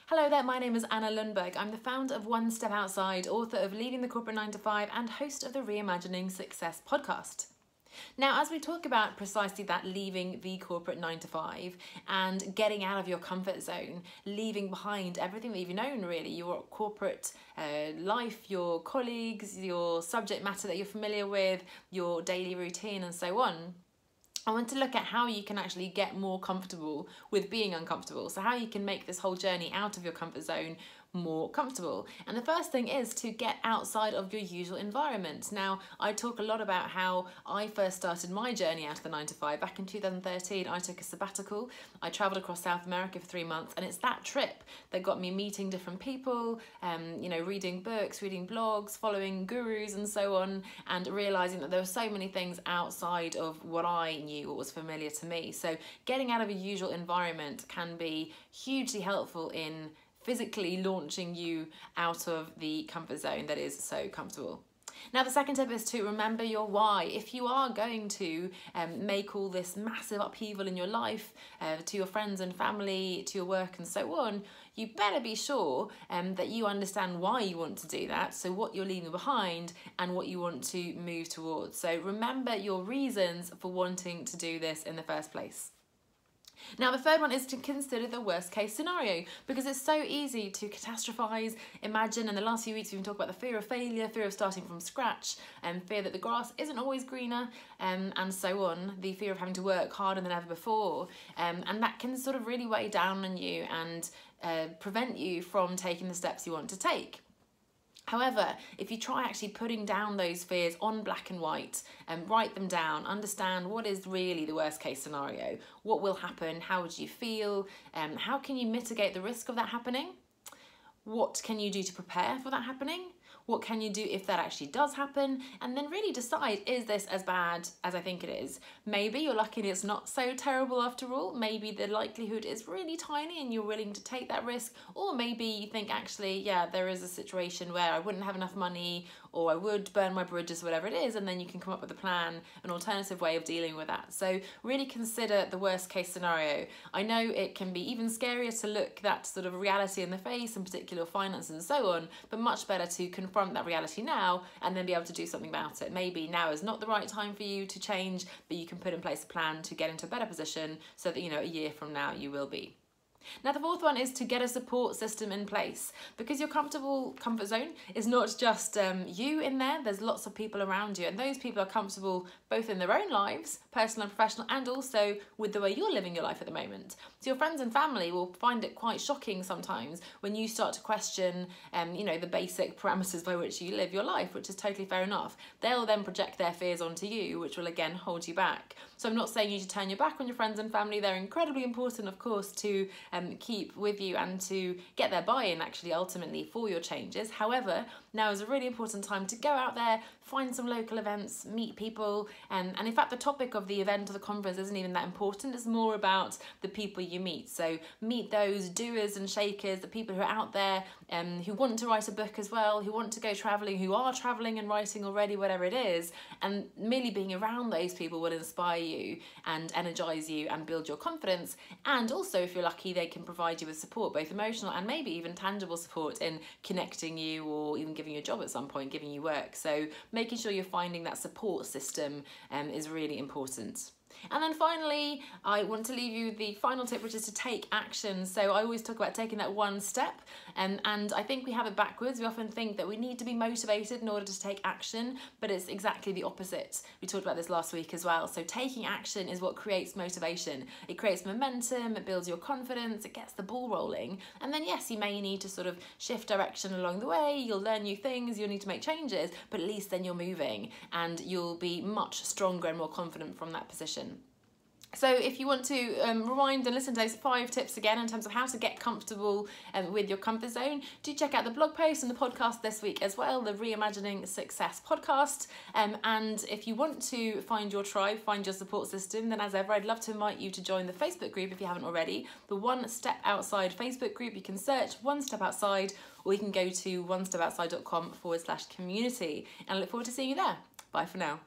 Hello there, my name is Anna Lundberg. I'm the founder of One Step Outside, author of Leaving the Corporate 9 to 5 and host of the Reimagining Success podcast. Now, as we talk about precisely that, leaving the corporate 9 to 5 and getting out of your comfort zone, leaving behind everything that you've known really, your corporate life, your colleagues, your subject matter that you're familiar with, your daily routine and so on, I want to look at how you can actually get more comfortable with being uncomfortable. So how you can make this whole journey out of your comfort zone more comfortable. And the first thing is to get outside of your usual environment. Now, I talk a lot about how I first started my journey out of the 9 to 5. Back in 2013, I took a sabbatical. I traveled across South America for 3 months, and it's that trip that got me meeting different people, reading books, reading blogs, following gurus and so on, and realizing that there were so many things outside of what I knew, what was familiar to me. So getting out of a usual environment can be hugely helpful in physically launching you out of the comfort zone that is so comfortable. Now, the second tip is to remember your why. If you are going to make all this massive upheaval in your life, to your friends and family, to your work and so on, you better be sure that you understand why you want to do that, so what you're leaving behind and what you want to move towards. So remember your reasons for wanting to do this in the first place. Now, the third one is to consider the worst case scenario, because it's so easy to catastrophize, imagine. In the last few weeks we've been talking about the fear of failure, fear of starting from scratch, and fear that the grass isn't always greener, and so on, the fear of having to work harder than ever before, and that can sort of really weigh down on you and prevent you from taking the steps you want to take. However, if you try actually putting down those fears on black and white and write them down, understand what is really the worst case scenario, what will happen, how would you feel, how can you mitigate the risk of that happening, what can you do to prepare for that happening, what can you do if that actually does happen, and then really decide, is this as bad as I think it is? Maybe you're lucky and it's not so terrible after all. Maybe the likelihood is really tiny and you're willing to take that risk. Or maybe you think, actually, yeah, there is a situation where I wouldn't have enough money, or I would burn my bridges, whatever it is, and then you can come up with a plan, an alternative way of dealing with that. So really consider the worst case scenario. I know it can be even scarier to look that sort of reality in the face, in particular finance and so on, but much better to confront that reality now and then be able to do something about it. Maybe now is not the right time for you to change, but you can put in place a plan to get into a better position so that, a year from now you will be. Now, the fourth one is to get a support system in place, because your comfort zone is not just you in there. There's lots of people around you, and those people are comfortable both in their own lives, personal and professional, and also with the way you're living your life at the moment. So your friends and family will find it quite shocking sometimes when you start to question the basic parameters by which you live your life, which is totally fair enough. They'll then project their fears onto you, which will again hold you back. So I'm not saying you should turn your back on your friends and family. They're incredibly important, of course, to keep with you and to get their buy-in actually ultimately for your changes. However, now is a really important time to go out there, find some local events, meet people, and in fact the topic of the event or the conference isn't even that important. It's more about the people you meet. So meet those doers and shakers, the people who are out there who want to write a book as well, who want to go travelling, who are travelling and writing already, whatever it is, and merely being around those people will inspire you and energise you and build your confidence. And also, if you're lucky, they can provide you with support, both emotional and maybe even tangible support in connecting you or even giving you a job at some point, giving you work. So making sure you're finding that support system is really important. And then finally, I want to leave you the final tip, which is to take action. So I always talk about taking that one step, and I think we have it backwards. We often think that we need to be motivated in order to take action, but it's exactly the opposite. We talked about this last week as well. So taking action is what creates motivation. It creates momentum, it builds your confidence, it gets the ball rolling. And then yes, you may need to sort of shift direction along the way. You'll learn new things, you'll need to make changes, but at least then you're moving and you'll be much stronger and more confident from that position. So if you want to rewind and listen to those 5 tips again in terms of how to get comfortable with your comfort zone, do check out the blog post and the podcast this week as well, the Reimagining Success podcast. And if you want to find your tribe, find your support system, then as ever, I'd love to invite you to join the Facebook group if you haven't already, the One Step Outside Facebook group. You can search One Step Outside, or you can go to onestepoutside.com/community. And I look forward to seeing you there. Bye for now.